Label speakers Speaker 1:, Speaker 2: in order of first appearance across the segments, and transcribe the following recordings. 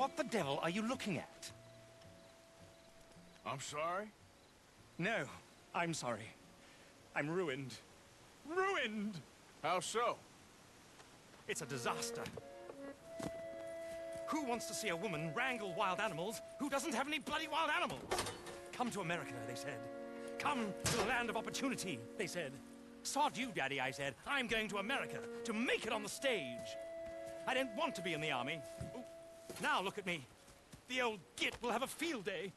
Speaker 1: What the devil are you looking at?
Speaker 2: I'm sorry?
Speaker 1: No, I'm sorry. I'm ruined. Ruined!
Speaker 2: How so?
Speaker 1: It's a disaster. Who wants to see a woman wrangle wild animals who doesn't have any bloody wild animals? Come to America, they said. Come to the land of opportunity, they said. Sod you, Daddy, I said. I'm going to America to make it on the stage. I don't want to be in the army. Ooh, now look at me. The old git will have a field day.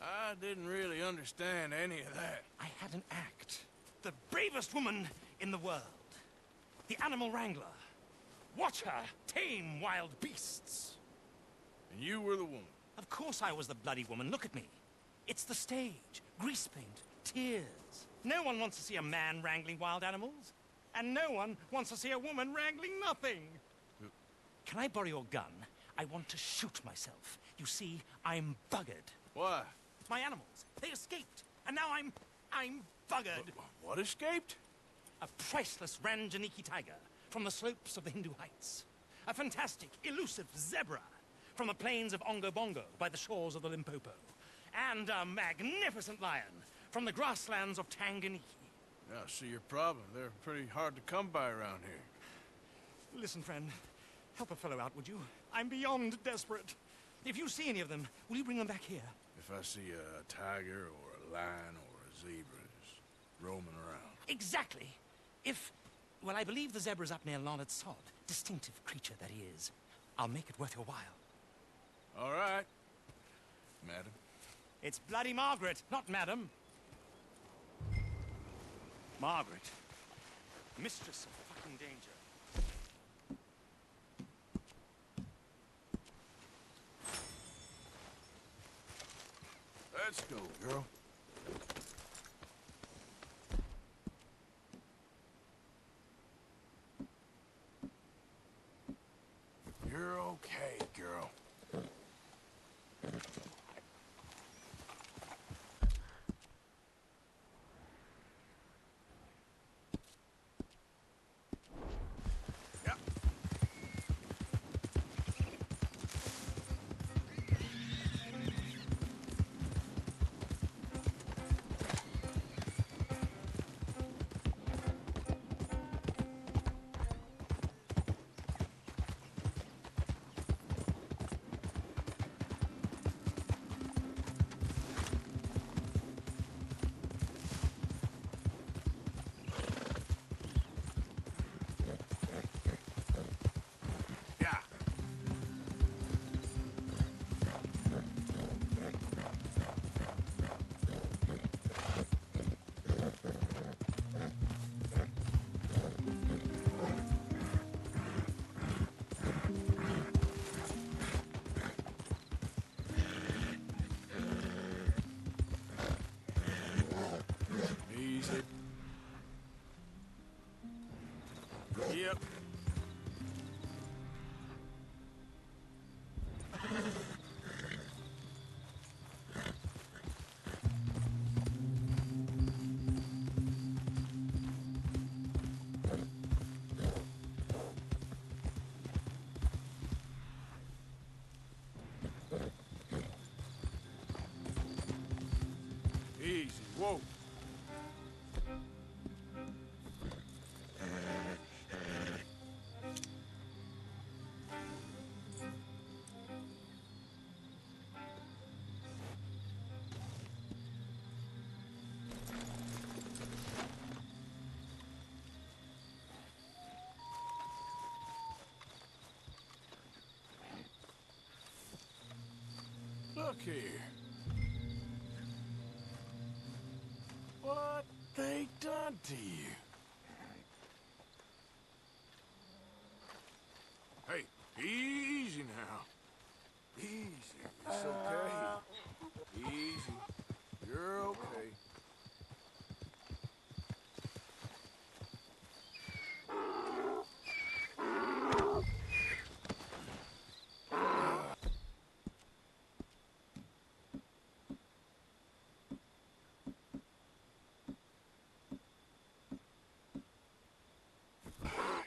Speaker 2: I didn't really understand any of that.
Speaker 1: I had an act. The bravest woman in the world. The animal wrangler. Watch her tame wild beasts.
Speaker 2: And you were the woman.
Speaker 1: Of course I was the bloody woman. Look at me. It's the stage. Grease paint. Tears. No one wants to see a man wrangling wild animals. And no one wants to see a woman wrangling nothing. Can I borrow your gun? I want to shoot myself. You see, I'm buggered.
Speaker 2: Why?
Speaker 1: My animals. They escaped. And now I'm buggered.
Speaker 2: What escaped?
Speaker 1: A priceless Ranjaniki tiger from the slopes of the Hindu Heights. A fantastic, elusive zebra from the plains of Ongo Bongo by the shores of the Limpopo. And a magnificent lion from the grasslands of Tanganyika.
Speaker 2: Yeah, I see your problem. They're pretty hard to come by around here.
Speaker 1: Listen, friend. Help a fellow out, would you? I'm beyond desperate. If you see any of them, will you bring them back here?
Speaker 2: If I see a tiger or a lion or a zebra just roaming around.
Speaker 1: Exactly. Well, I believe the zebra's up near Larned Sod. Distinctive creature that he is. I'll make it worth your while.
Speaker 2: All right, madam.
Speaker 1: It's bloody Margaret, not madam. Margaret. Mistress of fucking danger.
Speaker 2: Let's go, girl. You're okay, girl. Yep. Easy. Yep. Easy. Whoa. Look here. What they done to you? Hey, easy now. Easy. It's okay. Easy. You're okay.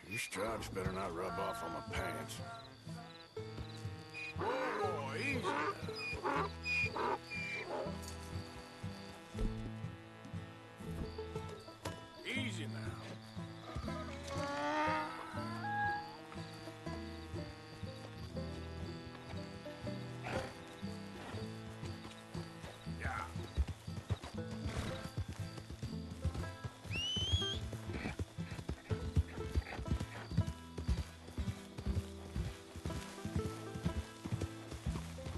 Speaker 2: Your stripes better not rub off on my pants. easy now. Easy now. Yeah.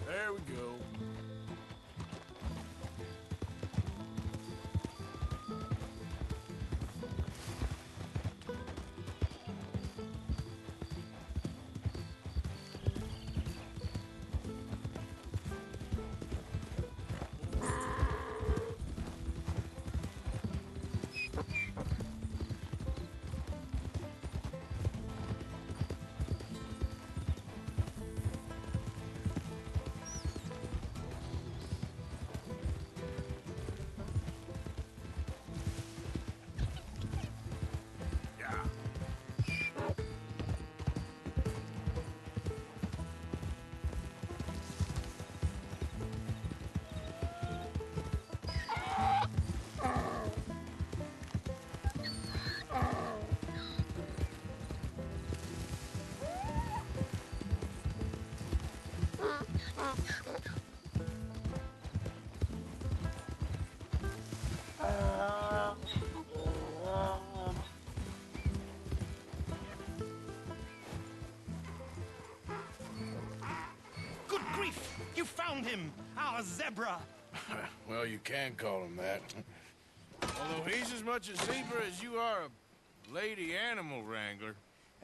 Speaker 2: There we go. Yeah.
Speaker 1: Good grief! You found him! Our zebra!
Speaker 2: Well, you can call him that. Although he's as much a zebra as you are a lady animal wrangler.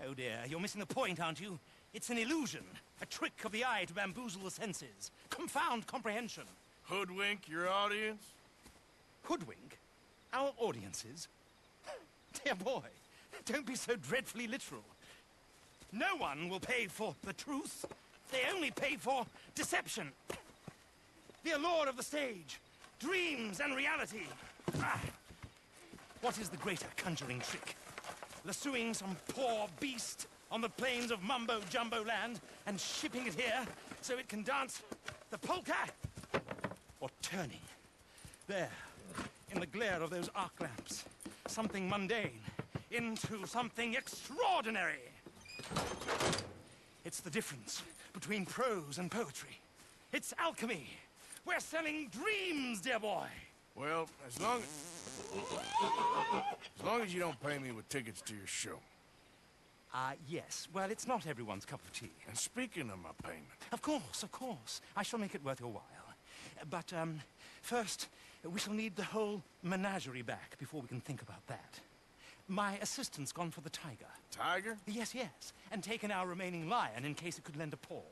Speaker 1: Oh dear, you're missing the point, aren't you? It's an illusion. A trick of the eye to bamboozle the senses. Confound comprehension.
Speaker 2: Hoodwink your audience?
Speaker 1: Hoodwink? Our audiences? Dear boy, don't be so dreadfully literal. No one will pay for the truth. They only pay for deception. The allure of the stage, dreams and reality. Ah. What is the greater conjuring trick? Lassoing some poor beast on the plains of mumbo-jumbo land and shipping it here so it can dance the polka? Or turning, there, in the glare of those arc lamps, something mundane into something extraordinary? It's the difference between prose and poetry. It's alchemy. We're selling dreams, dear boy.
Speaker 2: Well, as long as you don't pay me with tickets to your show.
Speaker 1: Yes. Well, it's not everyone's cup of tea.
Speaker 2: And speaking of my payment,
Speaker 1: Of course, of course. I shall make it worth your while. But, first, we shall need the whole menagerie back before we can think about that. My assistant's gone for the tiger.
Speaker 2: Tiger?
Speaker 1: Yes, yes. And taken our remaining lion in case it could lend a paw.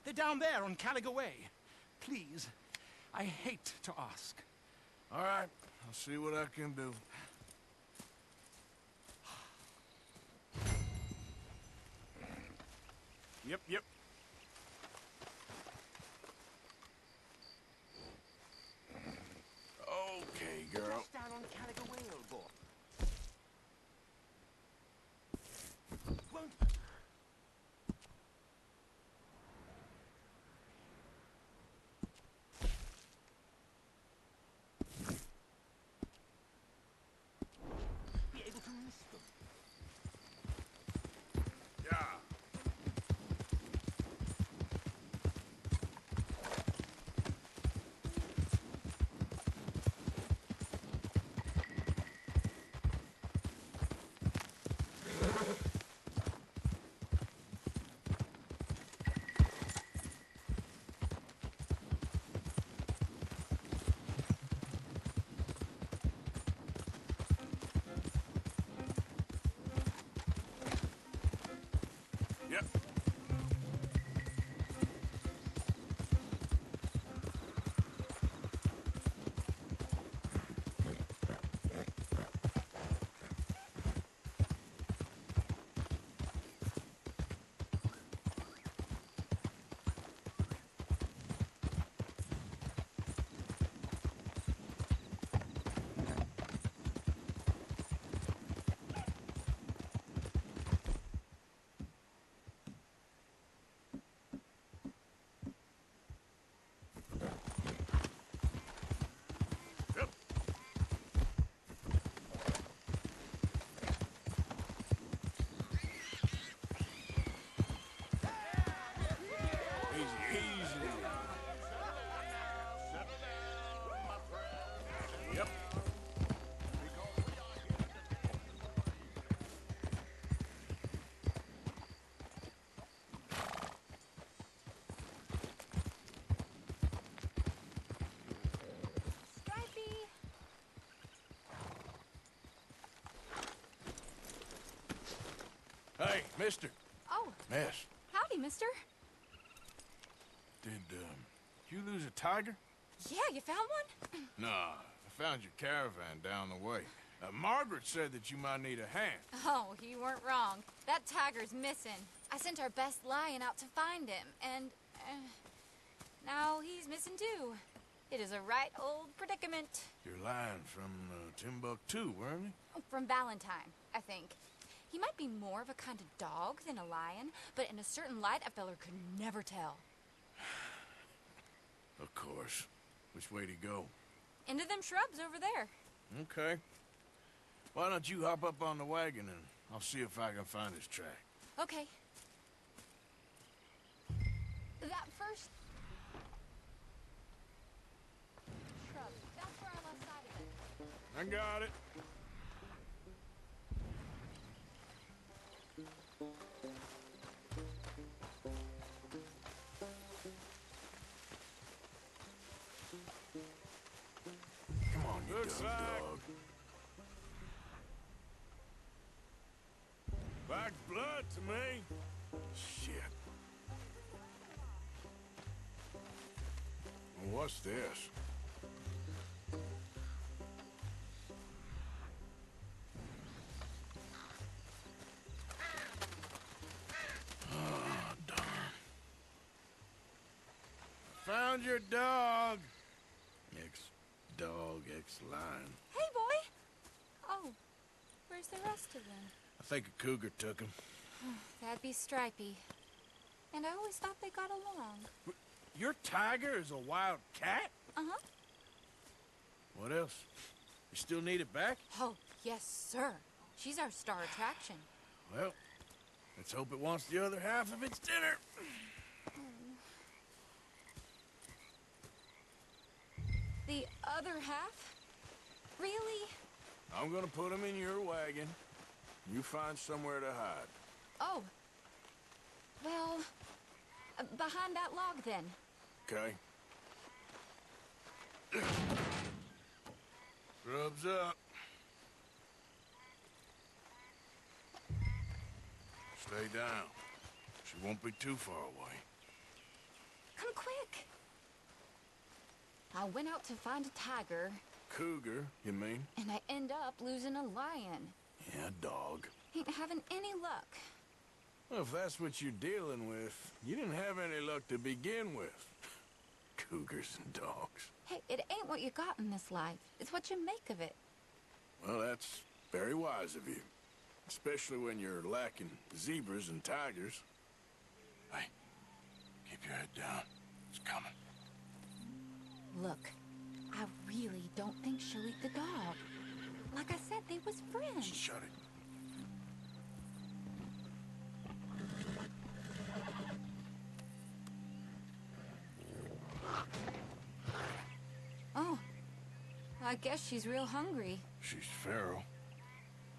Speaker 1: They're down there on Caliga Way. Please, I hate to ask.
Speaker 2: All right, I'll see what I can do. Yep. Okay, girl.
Speaker 1: Just down on Caliga Way, old boy. Won't... be able to miss them.
Speaker 2: Yeah. Mister.
Speaker 3: Oh,
Speaker 2: Miss.
Speaker 3: howdy, mister.
Speaker 2: Did you lose a tiger?
Speaker 3: Yeah, you found one?
Speaker 2: Nah, I found your caravan down the way. Margaret said that you might need a hand.
Speaker 3: Oh, you weren't wrong. That tiger's missing. I sent our best lion out to find him, and now he's missing too. It is a right old predicament.
Speaker 2: You're lying from Timbuktu, weren't you?
Speaker 3: From Valentine, I think. He might be more of a kind of dog than a lion, but in a certain light, a feller could never tell.
Speaker 2: Of course. Which way to go?
Speaker 3: Into them shrubs over there.
Speaker 2: Okay. Why don't you hop up on the wagon and I'll see if I can find his track.
Speaker 3: Okay. That first shrub, that's where I lost sight of it.
Speaker 2: I got it. Come on, you dumb dog. Like blood to me. Shit. Well, what's this? Oh, darn. Found your dog. Ex-dog, ex-lion.
Speaker 3: Hey, boy! Oh, where's the rest of them?
Speaker 2: I think a cougar took him.
Speaker 3: That'd be Stripey. And I always thought they got along.
Speaker 2: Your tiger is a wild cat?
Speaker 3: Uh-huh.
Speaker 2: What else? You still need it back?
Speaker 3: Oh, yes, sir. She's our star attraction.
Speaker 2: Well, let's hope it wants the other half of its dinner.
Speaker 3: The other half? Really?
Speaker 2: I'm gonna put him in your wagon. You find somewhere to hide.
Speaker 3: Oh. Well, behind that log, then.
Speaker 2: Okay. Grub's up. Stay down. She won't be too far away.
Speaker 3: Come quick. I went out to find a tiger,
Speaker 2: Cougar, you mean?
Speaker 3: and I end up losing a lion.
Speaker 2: Yeah, dog.
Speaker 3: Ain't having any luck.
Speaker 2: Well, if that's what you're dealing with, you didn't have any luck to begin with. Cougars and dogs.
Speaker 3: Hey, it ain't what you got in this life. It's what you make of it.
Speaker 2: Well, that's very wise of you. Especially when you're lacking zebras and tigers. Hey, keep your head down. It's coming.
Speaker 3: Look, I really don't think she'll eat the dog. Like I said, they was friends.
Speaker 2: Shut it.
Speaker 3: Oh, I guess she's real hungry.
Speaker 2: She's feral.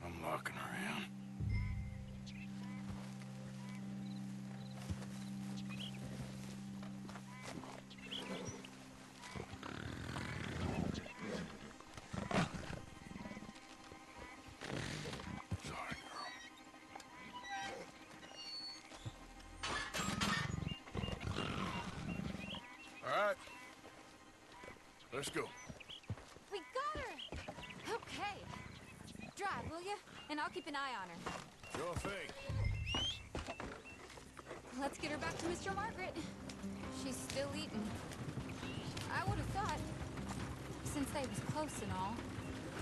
Speaker 2: I'm locking her in. Sorry, girl. All right. Let's go.
Speaker 3: We got her! Okay. Drive, will you? And I'll keep an eye on her.
Speaker 2: Sure thing.
Speaker 3: Let's get her back to Mr. Margaret. She's still eating. I would have thought, since they was close and all.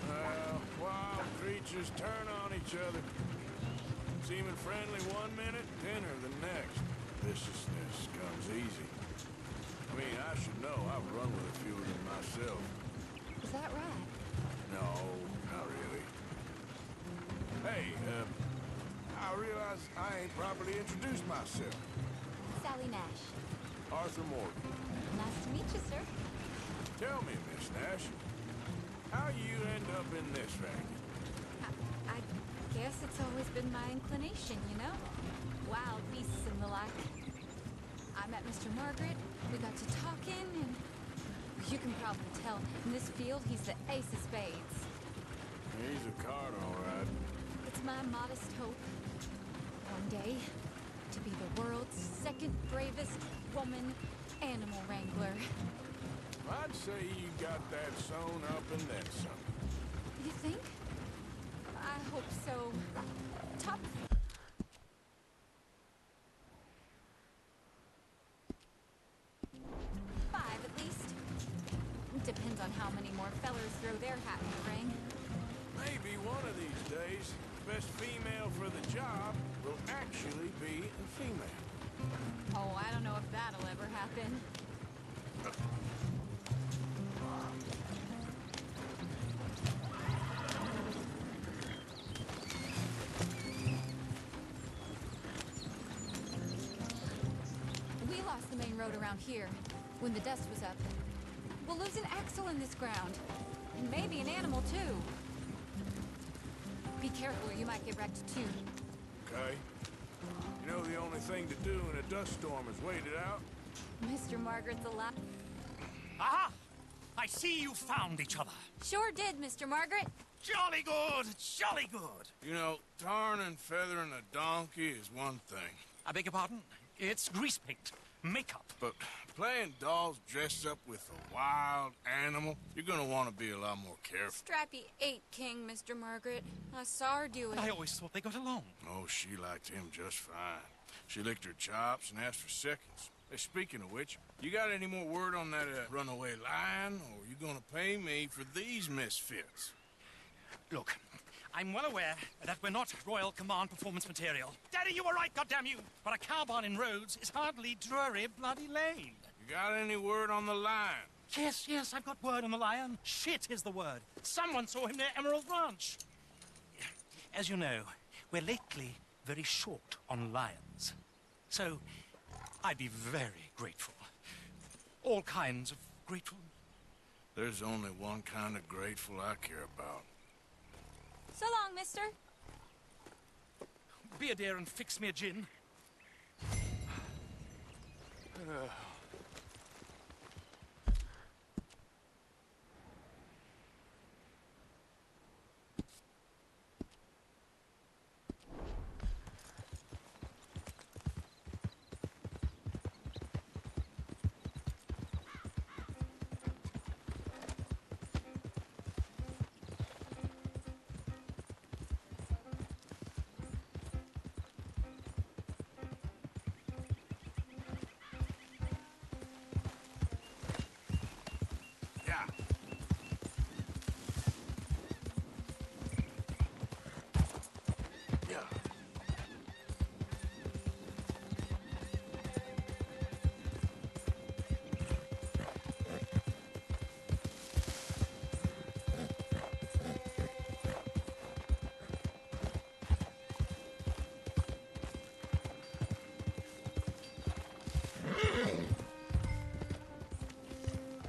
Speaker 2: Well, wild creatures turn on each other. Seeming friendly one minute, dinner the next. Viciousness comes easy. I mean, I should know. I've run with a few of them myself.
Speaker 3: Is that right?
Speaker 2: No, not really. Hey, I realize I ain't properly introduced myself.
Speaker 3: Sally Nash.
Speaker 2: Arthur Morgan.
Speaker 3: Nice to meet you, sir.
Speaker 2: Tell me, Miss Nash, how you end up in this wagon?
Speaker 3: I guess it's always been my inclination, you know? Wild beasts and the like. I met Mr. Margaret, we got to talking, and you can probably tell, in this field, he's the ace of spades.
Speaker 2: He's a card, all right.
Speaker 3: It's my modest hope. One day to be the world's second bravest woman animal wrangler.
Speaker 2: I'd say you got that sewn up and then some.
Speaker 3: You think? I hope so. Top... five, at least. Depends on how many more fellers throw their hat in the ring.
Speaker 2: Maybe one of these days, the best female for the job will actually be a female.
Speaker 3: Oh, I don't know if that'll ever happen. We lost the main road around here when the dust was up. We'll lose an axle in this ground. And maybe an animal, too. Be careful or you might get wrecked, too.
Speaker 2: Okay. You know the only thing to do in a dust storm is wait it out?
Speaker 3: Mr. Margaret's alive.
Speaker 1: Aha! I see you found each other.
Speaker 3: Sure did, Mr. Margaret.
Speaker 1: Jolly good, jolly good.
Speaker 2: You know, tarring and feathering a donkey is one thing.
Speaker 1: I beg your pardon? It's grease paint, makeup.
Speaker 2: But playing dolls dressed up with a wild animal, you're gonna want to be a lot more careful.
Speaker 3: Strappy ate King, Mr. Margaret. I saw her do it.
Speaker 1: I always thought they got along.
Speaker 2: Oh, she liked him just fine. She licked her chops and asked for seconds. Hey, speaking of which, you got any more word on that runaway lion, or are you gonna pay me for these misfits?
Speaker 1: Look, I'm well aware that we're not Royal Command performance material. Daddy, you were right, goddammit you! But a cow barn in Rhodes is hardly Drury Bloody Lane.
Speaker 2: You got any word on the lion?
Speaker 1: Yes, I've got word on the lion. Shit is the word. Someone saw him near Emerald Ranch. As you know, we're lately very short on lions. So, I'd be very grateful. All kinds of grateful.
Speaker 2: There's only one kind of grateful I care about.
Speaker 3: So long, mister.
Speaker 1: Be a dear and fix me a gin.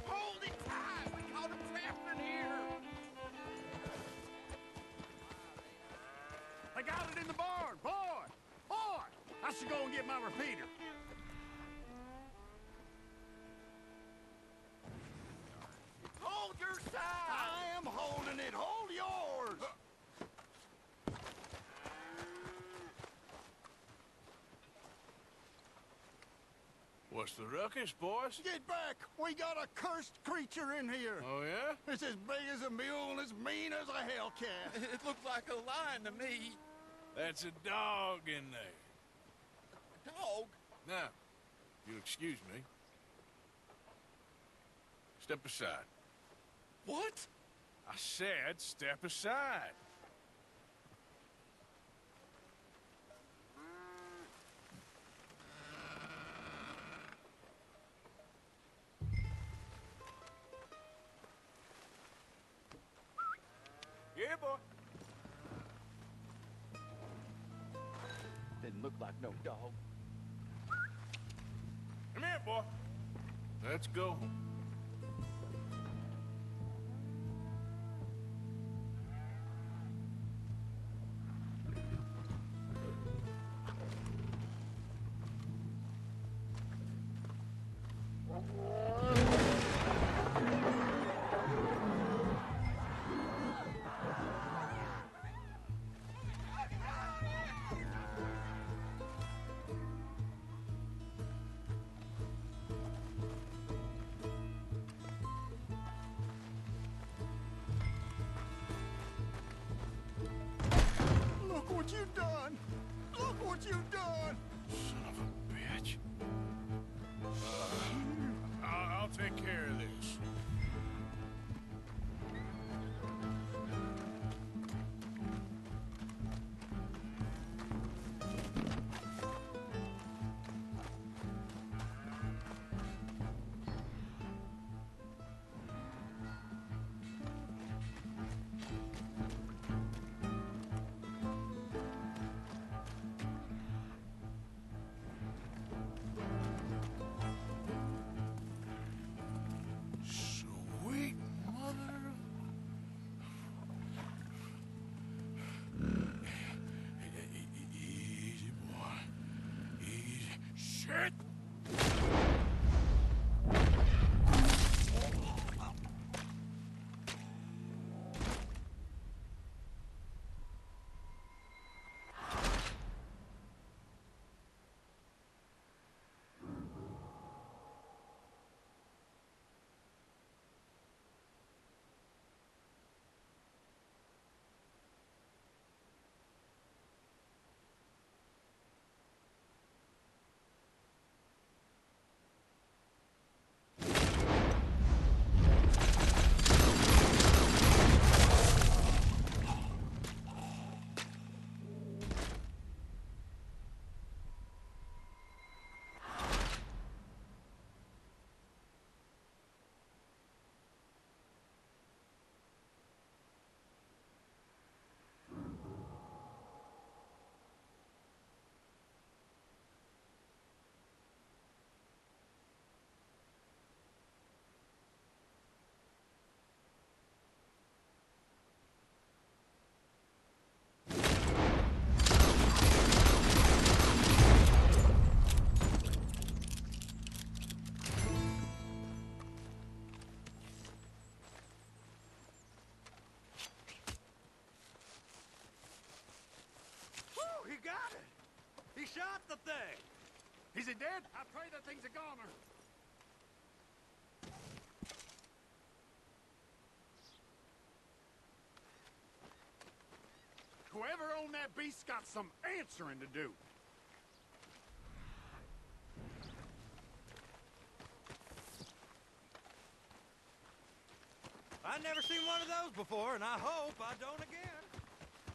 Speaker 4: Hold it tight! We caught him trapped in here! I got it in the barn! Boy! Boy! I should go and get my repeater. Hold your side! I am holding it! Hold yours!
Speaker 2: What's the ruckus, boys?
Speaker 4: Get back! We got a cursed creature in here!
Speaker 2: Oh, yeah?
Speaker 4: It's as big as a mule and as mean as a hellcat.
Speaker 5: It looked like a lion to me.
Speaker 2: That's a dog in there.
Speaker 5: A dog?
Speaker 2: Now, if you'll excuse me. Step aside.
Speaker 5: What?
Speaker 2: I said step aside. Yeah, boy.
Speaker 5: Didn't look like no dog.
Speaker 2: Come here, boy. Let's go.
Speaker 4: got it! He shot the thing! Is he dead? I pray that thing's a goner. Whoever owned that beast's got some answering to do.
Speaker 6: I've never seen one of those before, and I hope I don't again.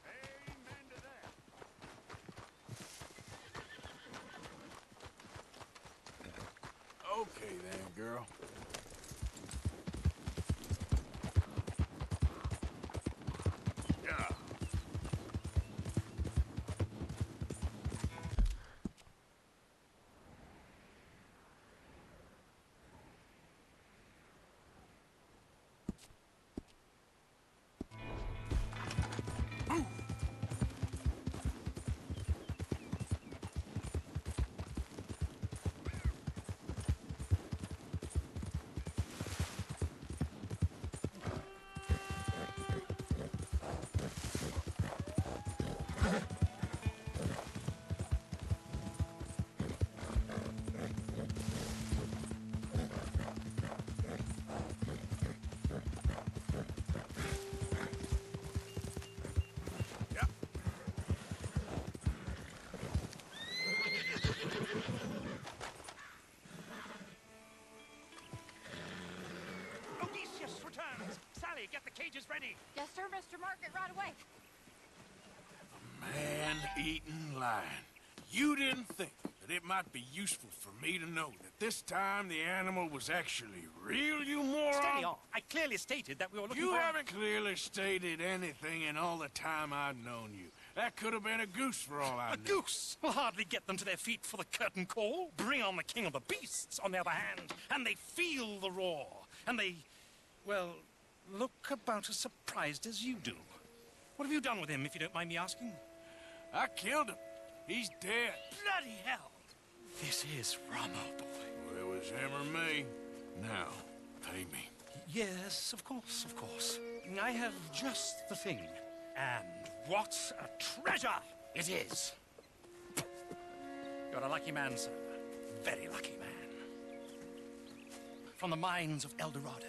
Speaker 4: Amen to that.
Speaker 2: Okay then, girl. Yeah.
Speaker 1: Odysseus returns! Sally, get the cages ready!
Speaker 3: Yes, sir, Mr. Margaret, right away.
Speaker 2: Man-eating lion. You didn't think that it might be useful for me to know that this time the animal was actually real, you moron?
Speaker 1: Steady on. I clearly stated that we were looking
Speaker 2: You
Speaker 1: for...
Speaker 2: haven't clearly stated anything in all the time I've known you. That could have been a goose for all I
Speaker 1: A
Speaker 2: knew.
Speaker 1: goose will hardly get them to their feet for the curtain call. Bring on the king of the beasts, on the other hand, and they feel the roar. And they, well, look about as surprised as you do. What have you done with him, if you don't mind me asking?
Speaker 2: I killed him. He's dead.
Speaker 1: Bloody hell! This is Ramo, boy.
Speaker 2: Well, it was him or me. Now, pay me.
Speaker 1: Yes, of course, of course. I have just the thing. And what a treasure it is! You're a lucky man, sir. Very lucky man. From the mines of El Dorado,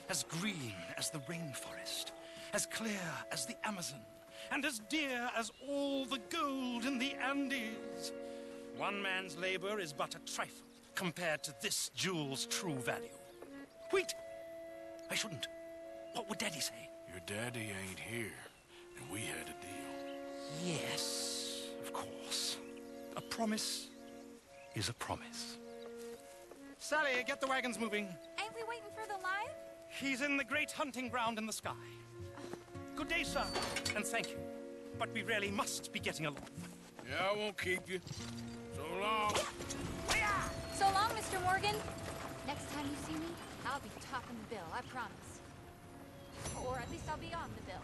Speaker 1: as green as the rainforest, as clear as the Amazon, and as dear as all the gold in the Andes. One man's labor is but a trifle compared to this jewel's true value. Wait! I shouldn't. What would Daddy say?
Speaker 2: Your daddy ain't here, and we had a deal.
Speaker 1: Yes, of course. A promise is a promise. Sally, get the wagons moving.
Speaker 3: Ain't we waiting for the lion?
Speaker 1: He's in the great hunting ground in the sky. Good day, sir, and thank you. But we really must be getting along.
Speaker 2: Yeah, I won't keep you. So long.
Speaker 3: So long, Mr. Morgan. Next time you see me, I'll be topping the bill, I promise. Or at least I'll be on the bill.